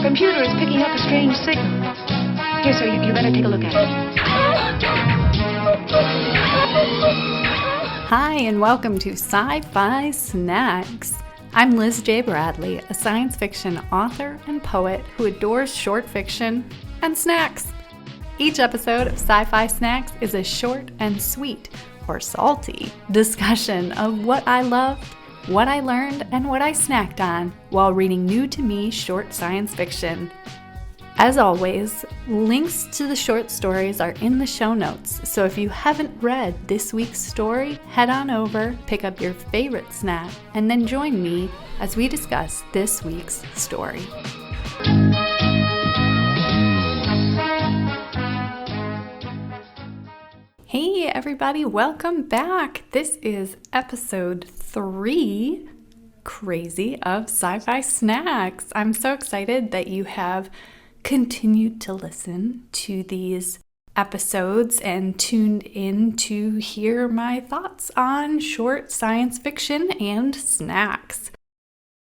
computer is picking up a strange signal. Here, sir, you better take a look at it. Hi, and welcome to Sci-Fi Snacks. I'm Liz J. Bradley, a science fiction author and poet who adores short fiction and snacks. Each episode of Sci-Fi Snacks is a short and sweet, or salty, discussion of what I loved, what I learned, and what I snacked on while reading new-to-me short science fiction. As always, links to the short stories are in the show notes, so if you haven't read this week's story, head on over, pick up your favorite snack, and then join me as we discuss this week's story. Hey everybody, welcome back. This is episode 3, crazy, of Sci-Fi Snacks. I'm so excited that you have continued to listen to these episodes and tuned in to hear my thoughts on short science fiction and snacks.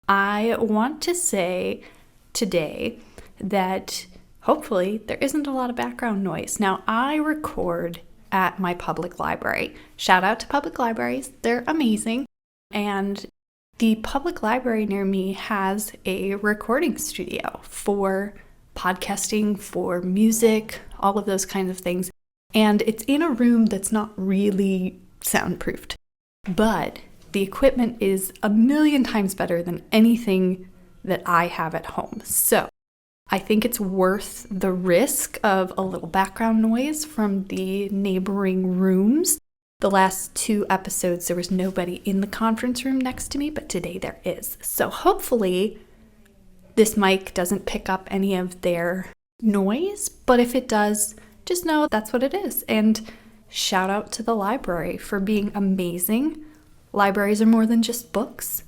I want to say today that hopefully there isn't a lot of background noise. Now, I record at my public library. Shout out to public libraries, they're amazing. And the public library near me has a recording studio for podcasting, for music, all of those kinds of things. And it's in a room that's not really soundproofed, but the equipment is a million times better than anything that I have at home. So I think it's worth the risk of a little background noise from the neighboring rooms. The last 2 episodes, there was nobody in the conference room next to me, but today there is. So hopefully this mic doesn't pick up any of their noise, but if it does, just know that's what it is. And shout out to the library for being amazing. Libraries are more than just books.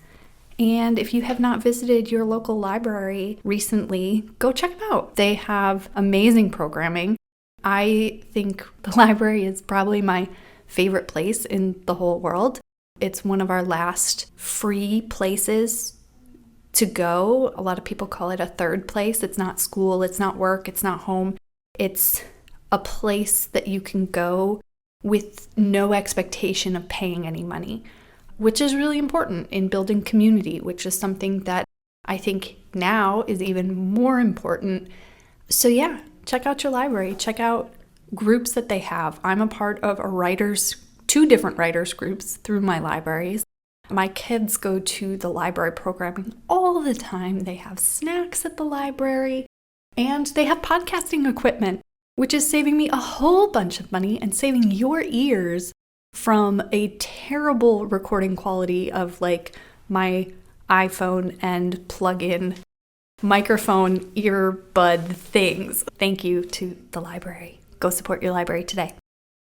And if you have not visited your local library recently, go check them out. They have amazing programming. I think the library is probably my favorite place in the whole world. It's one of our last free places to go. A lot of people call it a third place. It's not school, it's not work, it's not home. It's a place that you can go with no expectation of paying any money, which is really important in building community, which is something that I think now is even more important. So yeah, check out your library, check out groups that they have. I'm a part of 2 different writers groups through my libraries. My kids go to the library programming all the time. They have snacks at the library, and they have podcasting equipment, which is saving me a whole bunch of money and saving your ears from a terrible recording quality of like my iPhone and plug-in microphone earbud things. Thank you to the library. Go support your library today.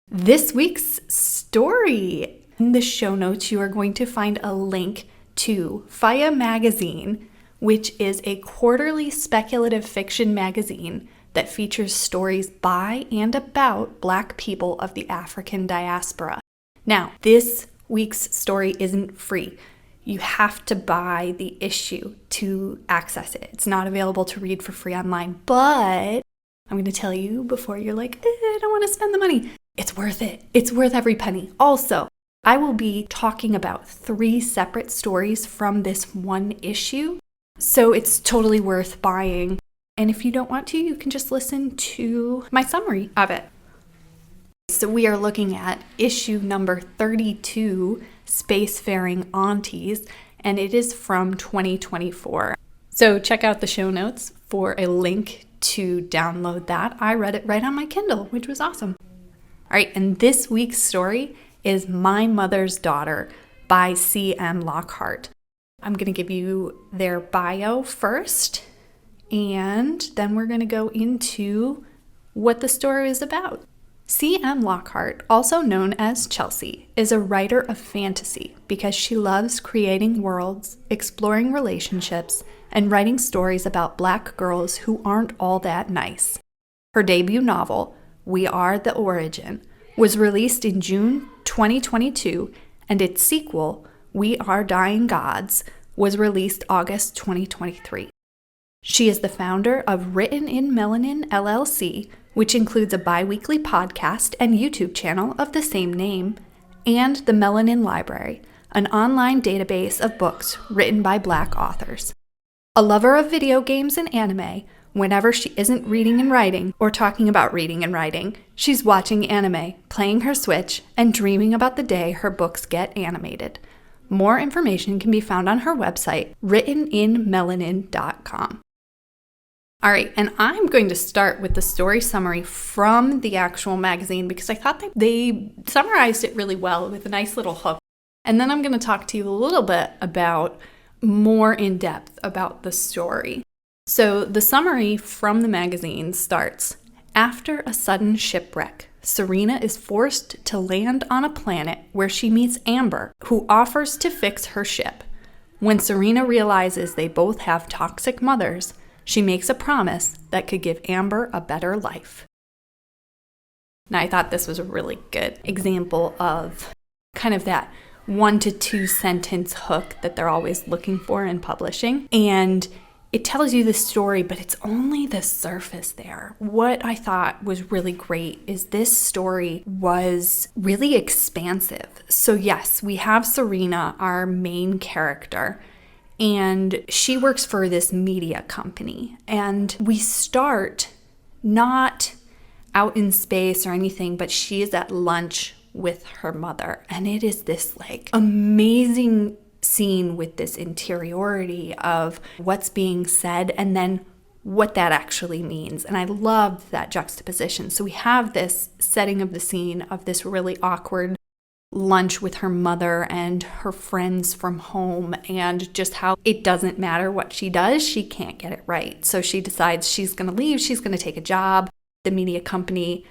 This week's story. In the show notes, you are going to find a link to Sci-Fi magazine, which is a quarterly speculative fiction magazine that features stories by and about Black people of the African diaspora. Now, this week's story isn't free. You have to buy the issue to access it. It's not available to read for free online, but I'm going to tell you before you're like, I don't want to spend the money. It's worth it. It's worth every penny. Also, I will be talking about 3 separate stories from this one issue, so it's totally worth buying. And if you don't want to, you can just listen to my summary of it. So we are looking at issue number 32, Spacefaring Aunties, and it is from 2024. So check out the show notes for a link to download that. I read it right on my Kindle, which was awesome. All right, and this week's story is My Mother's Daughter by C.M. Lockhart. I'm going to give you their bio first, and then we're going to go into what the story is about. C.M. Lockhart, also known as Chelsea, is a writer of fantasy because she loves creating worlds, exploring relationships, and writing stories about Black girls who aren't all that nice. Her debut novel, We Are the Origin, was released in June 2022, and its sequel, We Are Dying Gods, was released August 2023. She is the founder of Written in Melanin LLC, which includes a bi-weekly podcast and YouTube channel of the same name, and the Melanin Library, an online database of books written by Black authors. A lover of video games and anime, whenever she isn't reading and writing or talking about reading and writing, she's watching anime, playing her Switch, and dreaming about the day her books get animated. More information can be found on her website, writteninmelanin.com. All right, and I'm going to start with the story summary from the actual magazine because I thought they summarized it really well with a nice little hook. And then I'm going to talk to you a little bit about more in depth about the story. So the summary from the magazine starts, after a sudden shipwreck, Serena is forced to land on a planet where she meets Amber, who offers to fix her ship. When Serena realizes they both have toxic mothers, she makes a promise that could give Amber a better life. Now, I thought this was a really good example of kind of that 1 to 2 sentence hook that they're always looking for in publishing. And it tells you the story, but it's only the surface there. What I thought was really great is this story was really expansive. So yes, we have Serena, our main character, and she works for this media company. And we start not out in space or anything, but she is at lunch with her mother. And it is this like amazing scene with this interiority of what's being said and then what that actually means. And I loved that juxtaposition. So we have this setting of the scene of this really awkward lunch with her mother and her friends from home, and just how it doesn't matter what she does, she can't get it right. So she decides she's going to leave, she's going to take a job. The media company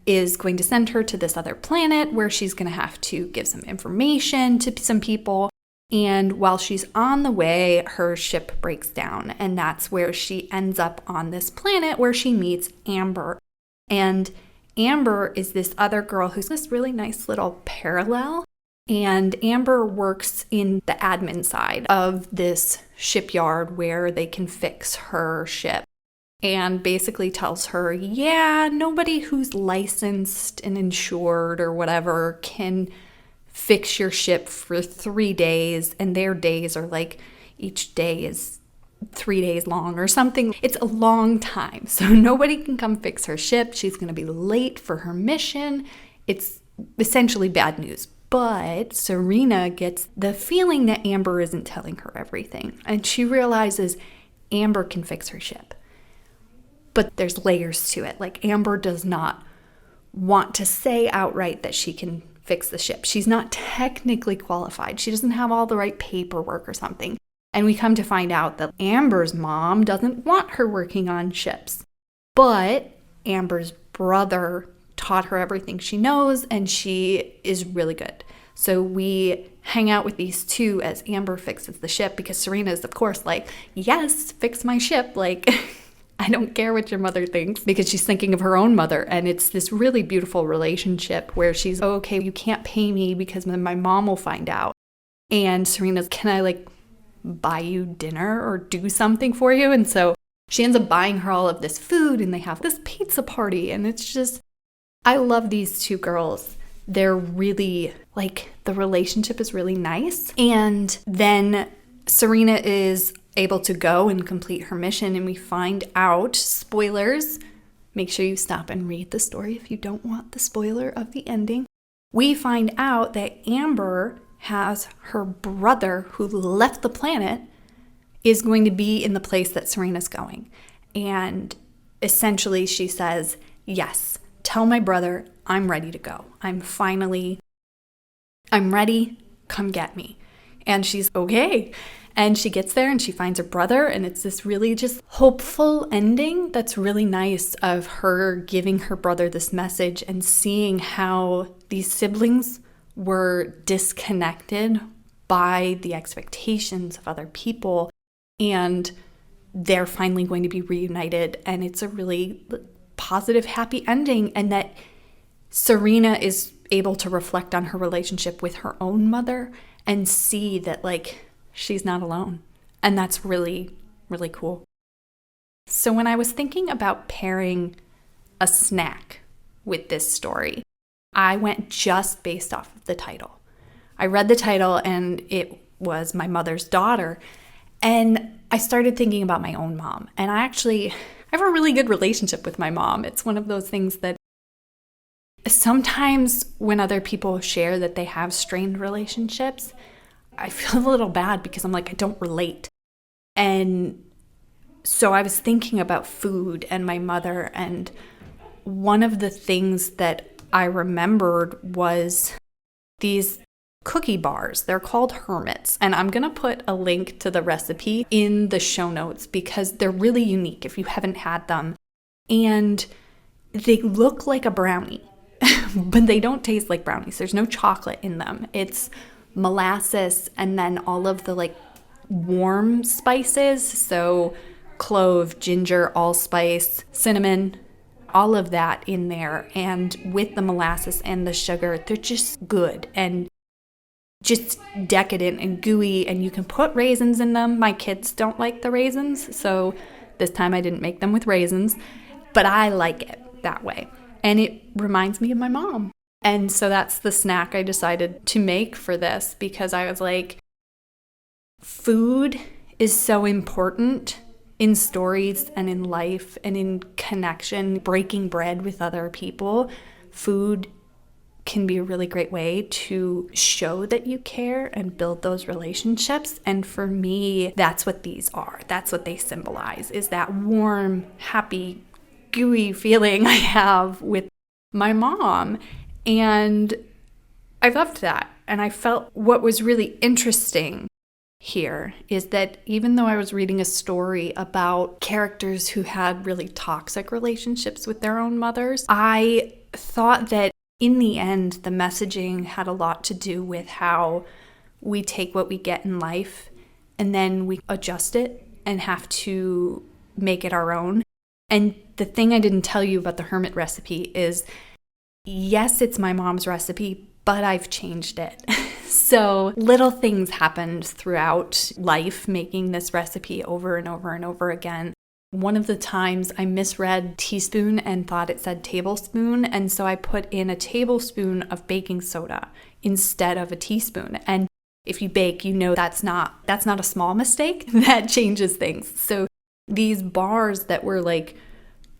is going to send her to this other planet where she's going to have to give some information to some people. And while she's on the way, her ship breaks down. And that's where she ends up on this planet where she meets Amber. And Amber is this other girl who's this really nice little parallel. And Amber works in the admin side of this shipyard where they can fix her ship. And basically tells her, yeah, nobody who's licensed and insured or whatever can fix your ship for 3 days. And their days are like, each day is 3 days long or something. It's a long time. So nobody can come fix her ship. She's going to be late for her mission. It's essentially bad news. But Serena gets the feeling that Amber isn't telling her everything. And she realizes Amber can fix her ship. But there's layers to it. Like Amber does not want to say outright that she can fix the ship. She's not technically qualified. She doesn't have all the right paperwork or something. And we come to find out that Amber's mom doesn't want her working on ships. But Amber's brother taught her everything she knows, and she is really good. So we hang out with these two as Amber fixes the ship, because Serena is, of course, like, yes, fix my ship. Like, I don't care what your mother thinks, because she's thinking of her own mother. And it's this really beautiful relationship where she's, oh, okay, you can't pay me because then my mom will find out. And Serena's, can I like buy you dinner or do something for you? And so she ends up buying her all of this food, and they have this pizza party. And it's just, I love these two girls. They're really, like, the relationship is really nice. And then Serena is able to go and complete her mission, and we find out, spoilers, make sure you stop and read the story if you don't want the spoiler of the ending. We find out that Amber has her brother who left the planet is going to be in the place that Serena's going. And essentially she says, yes, tell my brother I'm ready to go. I'm ready, come get me. And she's okay. And she gets there and she finds her brother, and it's this really just hopeful ending that's really nice of her giving her brother this message and seeing how these siblings were disconnected by the expectations of other people, and they're finally going to be reunited, and it's a really positive, happy ending, and that Serena is able to reflect on her relationship with her own mother and see that, like, she's not alone. And that's really, really cool. So when I was thinking about pairing a snack with this story, I went just based off of the title. I read the title and it was My Mother's Daughter. And I started thinking about my own mom. And I have a really good relationship with my mom. It's one of those things that sometimes when other people share that they have strained relationships, I feel a little bad because I'm like, I don't relate. And so I was thinking about food and my mother, and one of the things that I remembered was these cookie bars. They're called Hermits, and I'm going to put a link to the recipe in the show notes because they're really unique if you haven't had them. And they look like a brownie, but they don't taste like brownies. There's no chocolate in them. It's molasses and then all of the like warm spices. So clove, ginger, allspice, cinnamon, all of that in there. And with the molasses and the sugar, they're just good and just decadent and gooey, and you can put raisins in them. My kids don't like the raisins, so this time I didn't make them with raisins, but I like it that way. And it reminds me of my mom. And so that's the snack I decided to make for this because I was like, food is so important in stories and in life and in connection, breaking bread with other people. Food can be a really great way to show that you care and build those relationships. And for me, that's what these are. That's what they symbolize, is that warm, happy, gooey feeling I have with my mom. And I loved that. And I felt what was really interesting here is that even though I was reading a story about characters who had really toxic relationships with their own mothers, I thought that in the end, the messaging had a lot to do with how we take what we get in life and then we adjust it and have to make it our own. And the thing I didn't tell you about the hermit recipe is, yes, it's my mom's recipe, but I've changed it. So little things happened throughout life making this recipe over and over and over again. One of the times I misread teaspoon and thought it said tablespoon, and so I put in a tablespoon of baking soda instead of a teaspoon. And if you bake, you know that's not a small mistake. That changes things. So these bars that were like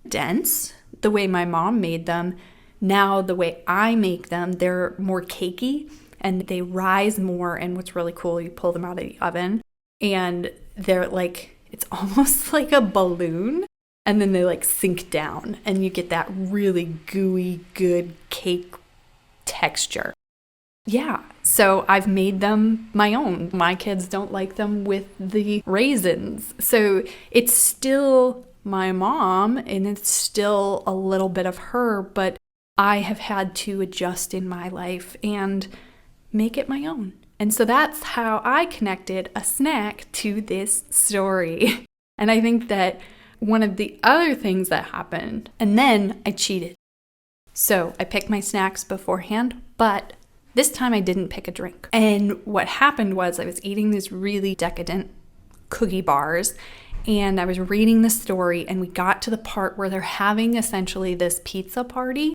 dense, the way my mom made them, now the way I make them, they're more cakey and they rise more. And what's really cool, you pull them out of the oven and they're like, it's almost like a balloon, and then they like sink down and you get that really gooey, good cake texture. Yeah, so I've made them my own. My kids don't like them with the raisins. So it's still my mom and it's still a little bit of her, but I have had to adjust in my life and make it my own. And so that's how I connected a snack to this story. And I think that one of the other things that happened, and then I cheated. So I picked my snacks beforehand, but this time I didn't pick a drink. And what happened was I was eating these really decadent cookie bars, and I was reading the story, and we got to the part where they're having essentially this pizza party,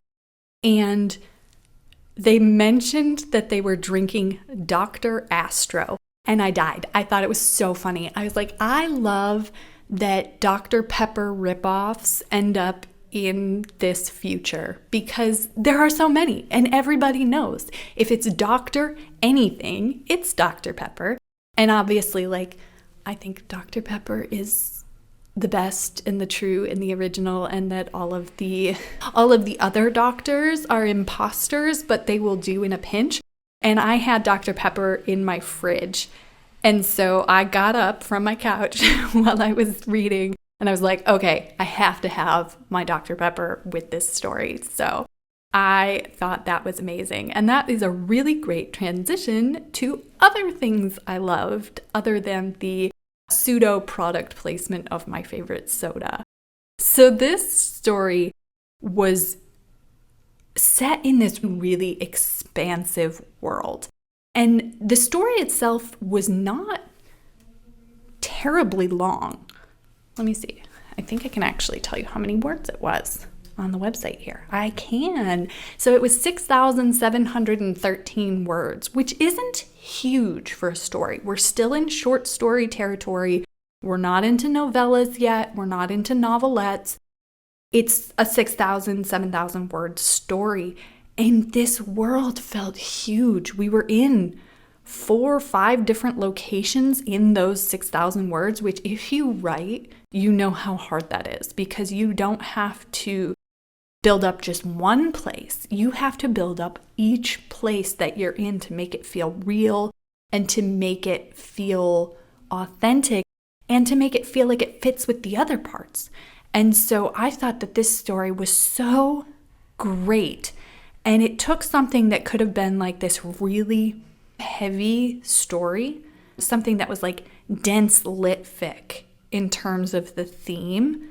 and they mentioned that they were drinking Dr. Astro, and I died. I thought it was so funny. I was like, I love that Dr. Pepper ripoffs end up in this future because there are so many, and everybody knows if it's Dr. anything, it's Dr. Pepper. And obviously, like, I think Dr. Pepper is the best and the true and the original, and that all of the other doctors are imposters, but they will do in a pinch. And I had Dr. Pepper in my fridge. And so I got up from my couch while I was reading and I was like, okay, I have to have my Dr. Pepper with this story. So I thought that was amazing. And that is a really great transition to other things I loved other than the pseudo product placement of my favorite soda. So this story was set in this really expansive world. And the story itself was not terribly long. Let me see. I think I can actually tell you how many words it was on the website here. I can. So it was 6,713 words, which isn't huge for a story. We're still in short story territory. We're not into novellas yet. We're not into novelettes. It's a 6,000, 7,000 word story. And this world felt huge. We were in 4 or 5 different locations in those 6,000 words, which if you write, you know how hard that is because you don't have to build up just one place. You have to build up each place that you're in to make it feel real and to make it feel authentic and to make it feel like it fits with the other parts. And so I thought that this story was so great. And it took something that could have been like this really heavy story, something that was like dense lit fic in terms of the theme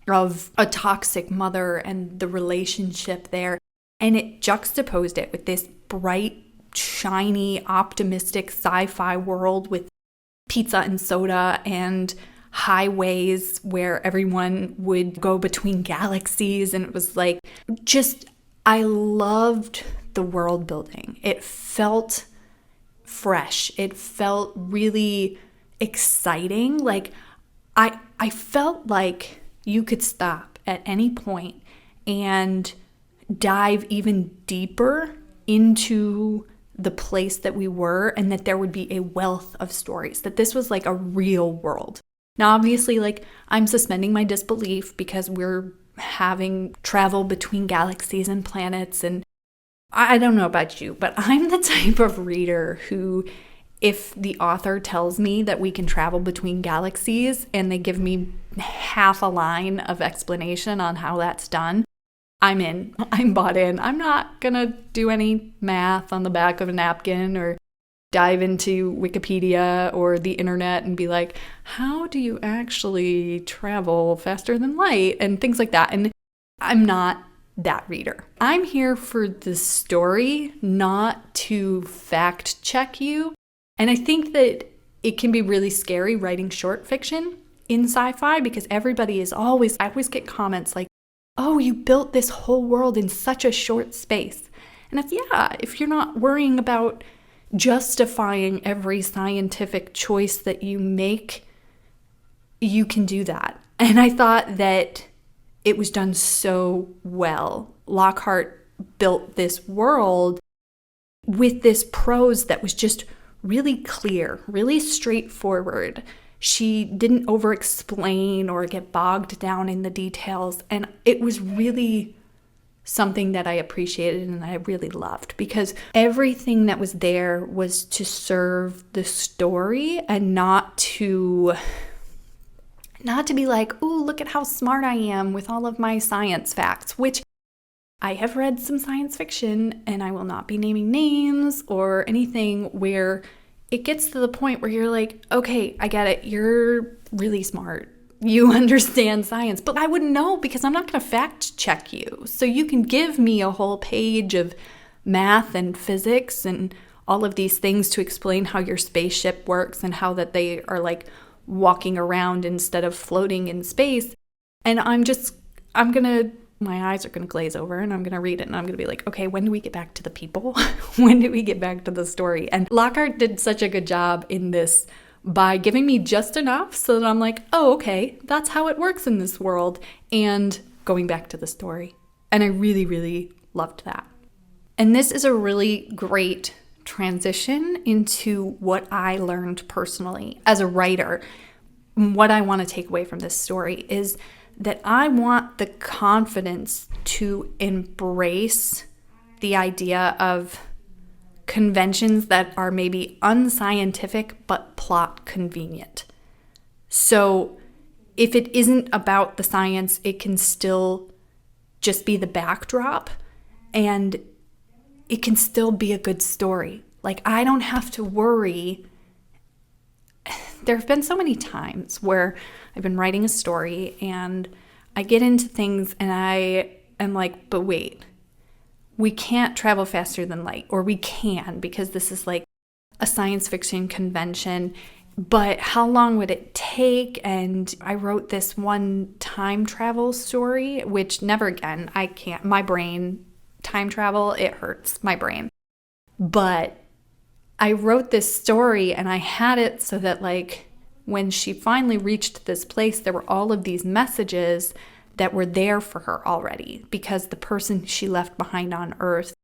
of a toxic mother and the relationship there. And it juxtaposed it with this bright, shiny, optimistic sci-fi world with pizza and soda and highways where everyone would go between galaxies. And it was like, I loved the world building. It felt fresh. It felt really exciting. Like I felt like you could stop at any point and dive even deeper into the place that we were and that there would be a wealth of stories, that this was like a real world. Now, obviously, like I'm suspending my disbelief because we're having travel between galaxies and planets. And I don't know about you, but I'm the type of reader who, if the author tells me that we can travel between galaxies and they give me half a line of explanation on how that's done, I'm in. I'm bought in. I'm not going to do any math on the back of a napkin or dive into Wikipedia or the internet and be like, how do you actually travel faster than light and things like that. And I'm not that reader. I'm here for the story, not to fact check you. And I think that it can be really scary writing short fiction in sci-fi because I always get comments like, oh, you built this whole world in such a short space. And if you're not worrying about justifying every scientific choice that you make, you can do that. And I thought that it was done so well. Lockhart built this world with this prose that was just really clear, really straightforward. She didn't over-explain or get bogged down in the details. And it was really something that I appreciated and I really loved because everything that was there was to serve the story and not to be like, ooh, look at how smart I am with all of my science facts, which I have read some science fiction, and I will not be naming names or anything, where it gets to the point where you're like, okay, I get it. You're really smart. You understand science, but I wouldn't know because I'm not going to fact check you. So you can give me a whole page of math and physics and all of these things to explain how your spaceship works and how that they are like walking around instead of floating in space. And my eyes are going to glaze over and I'm going to read it and I'm going to be like, okay, when do we get back to the people? When do we get back to the story? And Lockhart did such a good job in this by giving me just enough so that I'm like, oh, okay, that's how it works in this world, and going back to the story. And I really, really loved that. And this is a really great transition into what I learned personally as a writer. What I want to take away from this story is that I want the confidence to embrace the idea of conventions that are maybe unscientific but plot convenient. So if it isn't about the science, it can still just be the backdrop and it can still be a good story. Like, I don't have to worry. There have been so many times where I've been writing a story and I get into things and I am like, but wait, we can't travel faster than light, or we can because this is like a science fiction convention, But how long would it take? And I wrote this one time travel story, which never again, I can't, my brain, time travel, it hurts my brain. But I wrote this story and I had it so that like when she finally reached this place, there were all of these messages that were there for her already because the person she left behind on Earth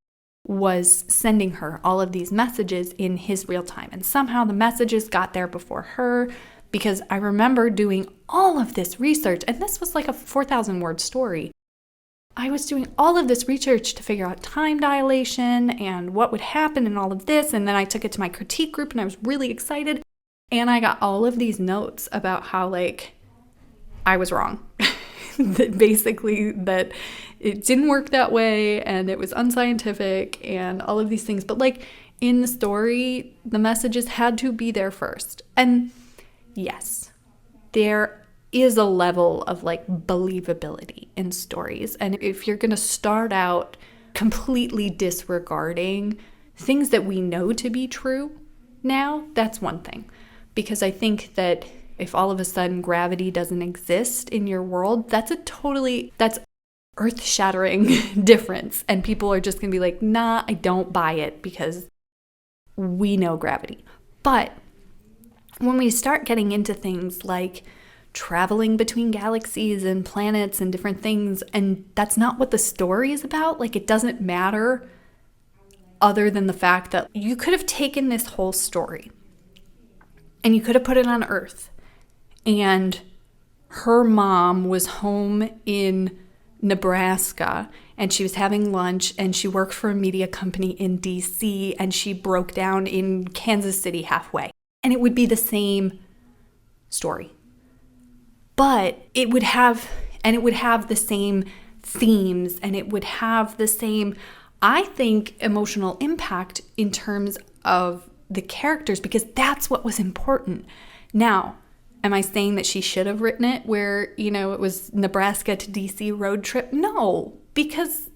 was sending her all of these messages in his real time. And somehow the messages got there before her because I remember doing all of this research, and this was like a 4,000 word story. I was doing all of this research to figure out time dilation and what would happen and all of this. And then I took it to my critique group and I was really excited. And I got all of these notes about how like I was wrong. That basically that it didn't work that way and it was unscientific and all of these things. But like in the story, the messages had to be there first. And yes, there is a level of like believability in stories. And if you're going to start out completely disregarding things that we know to be true now, that's one thing. Because I think that if all of a sudden gravity doesn't exist in your world, that's earth-shattering difference. And people are just going to be like, nah, I don't buy it because we know gravity. But when we start getting into things like traveling between galaxies and planets and different things, and that's not what the story is about, like it doesn't matter other than the fact that you could have taken this whole story and you could have put it on Earth. And her mom was home in Nebraska and she was having lunch and she worked for a media company in DC and she broke down in Kansas City halfway. And it would be the same story. But it would have the same themes and it would have the same, I think, emotional impact in terms of the characters because that's what was important. Now, am I saying that she should have written it where, it was Nebraska to DC road trip? No, because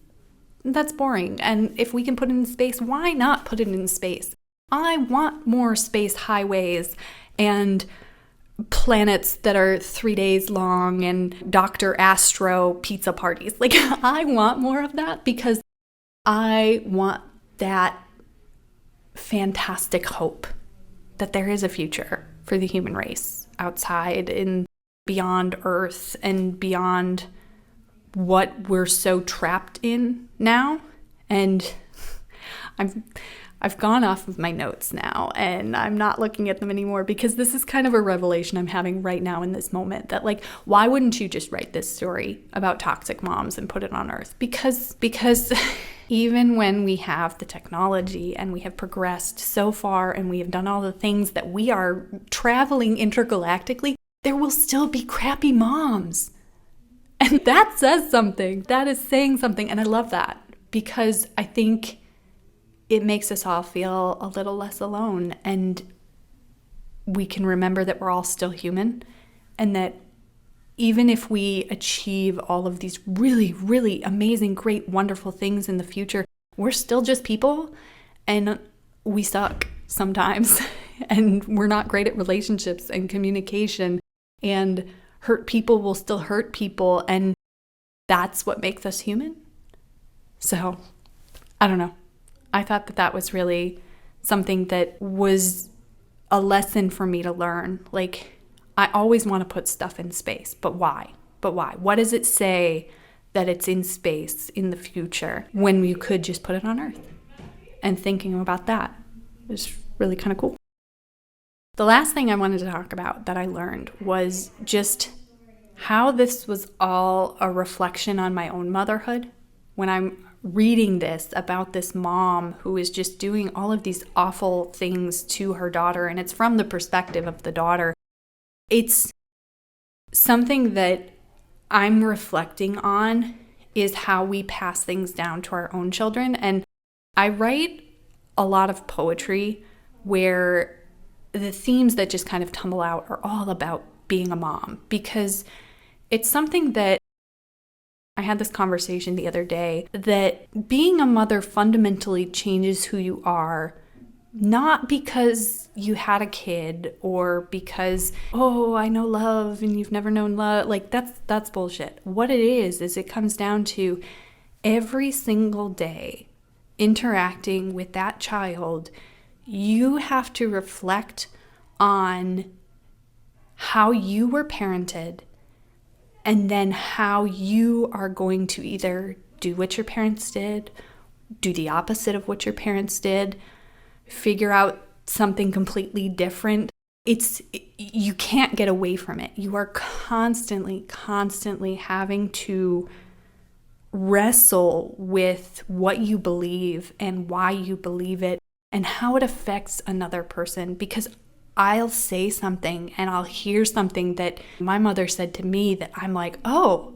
that's boring. And if we can put it in space, why not put it in space? I want more space highways and planets that are 3 days long and Dr. Astro pizza parties. Like, I want more of that because I want that fantastic hope that there is a future for the human race outside and beyond Earth and beyond what we're so trapped in now. And I've gone off of my notes now and I'm not looking at them anymore because this is kind of a revelation I'm having right now in this moment that like, why wouldn't you just write this story about toxic moms and put it on Earth? Because even when we have the technology and we have progressed so far and we have done all the things that we are traveling intergalactically, there will still be crappy moms. And that says something. That is saying something. And I love that because I think it makes us all feel a little less alone. And we can remember that we're all still human and that even if we achieve all of these really, really amazing, great, wonderful things in the future, we're still just people and we suck sometimes and we're not great at relationships and communication and hurt people will still hurt people and that's what makes us human. So, I don't know. I thought that was really something that was a lesson for me to learn. Like, I always want to put stuff in space, but why? What does it say that it's in space in the future when you could just put it on Earth? And thinking about that is really kind of cool. The last thing I wanted to talk about that I learned was just how this was all a reflection on my own motherhood. When I'm reading this about this mom who is just doing all of these awful things to her daughter, and it's from the perspective of the daughter, it's something that I'm reflecting on is how we pass things down to our own children. And I write a lot of poetry where the themes that just kind of tumble out are all about being a mom, because it's something that I had this conversation the other day that being a mother fundamentally changes who you are not because you had a kid or because, oh, I know love and you've never known love. Like that's bullshit. What it is it comes down to every single day interacting with that child, you have to reflect on how you were parented and then how you are going to either do what your parents did, do the opposite of what your parents did, figure out something completely different. You can't get away from it. You are constantly having to wrestle with what you believe and why you believe it and how it affects another person. Because I'll say something and I'll hear something that my mother said to me that I'm like, oh,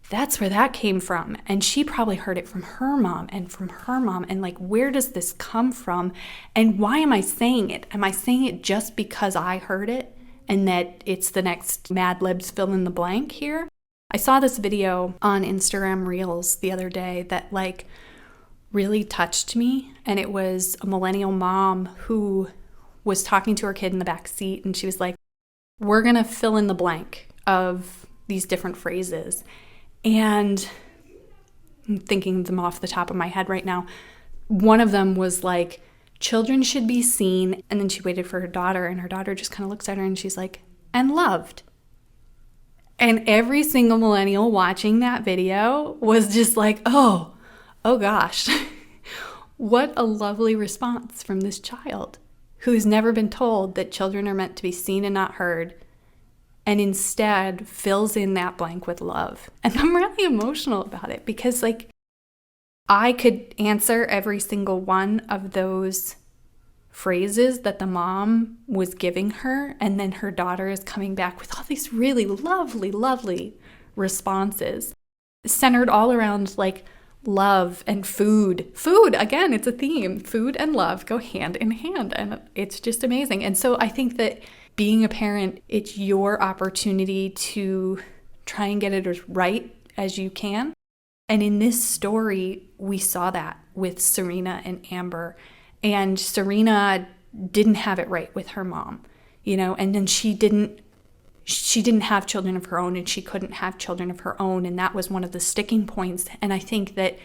that's where that came from. And she probably heard it from her mom and from her mom. And like, where does this come from? And why am I saying it? Am I saying it just because I heard it and that it's the next Mad Libs fill in the blank here? I saw this video on Instagram Reels the other day that like really touched me. And it was a millennial mom who was talking to her kid in the back seat. And she was like, we're going to fill in the blank of these different phrases. And I'm thinking them off the top of my head right now. One of them was like, children should be seen. And then she waited for her daughter, and her daughter just kind of looks at her and she's like, and loved. And every single millennial watching that video was just like, oh gosh, what a lovely response from this child who's never been told that children are meant to be seen and not heard, and instead fills in that blank with love. And I'm really emotional about it because like I could answer every single one of those phrases that the mom was giving her, and then her daughter is coming back with all these really lovely responses centered all around like love and food. Food, again, it's a theme. Food and love go hand in hand, and it's just amazing. And so I think that being a parent, it's your opportunity to try and get it as right as you can. And in this story, we saw that with Serena and Amber. And Serena didn't have it right with her mom, and then she didn't have children of her own, and she couldn't have children of her own. And that was one of the sticking points. And I think that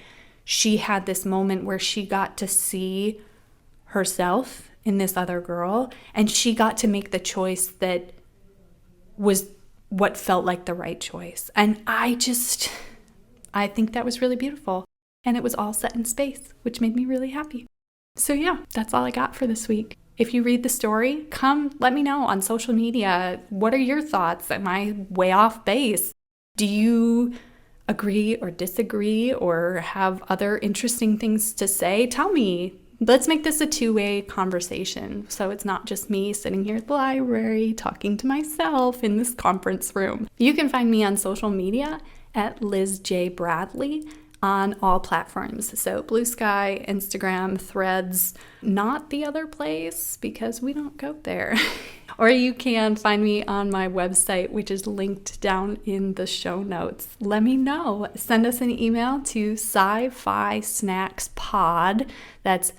she had this moment where she got to see herself in this other girl, and she got to make the choice that was what felt like the right choice. And I think that was really beautiful. And it was all set in space, which made me really happy. So yeah, that's all I got for this week. If you read the story, come let me know on social media. What are your thoughts? Am I way off base? Do you agree or disagree or have other interesting things to say? Tell me. Let's make this a two-way conversation so it's not just me sitting here at the library talking to myself in this conference room. You can find me on social media at Liz J. Bradley on all platforms. So Blue Sky, Instagram, Threads, not the other place because we don't go there. Or you can find me on my website, which is linked down in the show notes. Let me know. Send us an email to sci-fi snacks pod, that's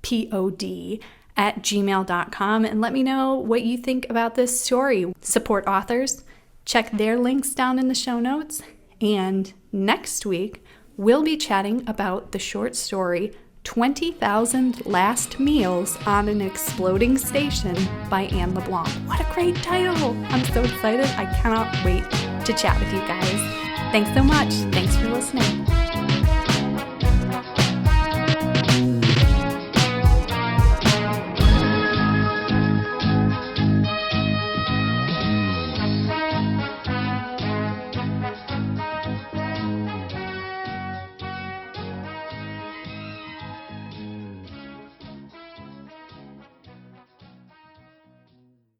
POD, @gmail.com, and let me know what you think about this story. Support authors. Check their links down in the show notes. And next week, we'll be chatting about the short story 20,000 Last Meals on an Exploding Station by Anne LeBlanc. What a great title! I'm so excited. I cannot wait to chat with you guys. Thanks so much. Thanks for listening.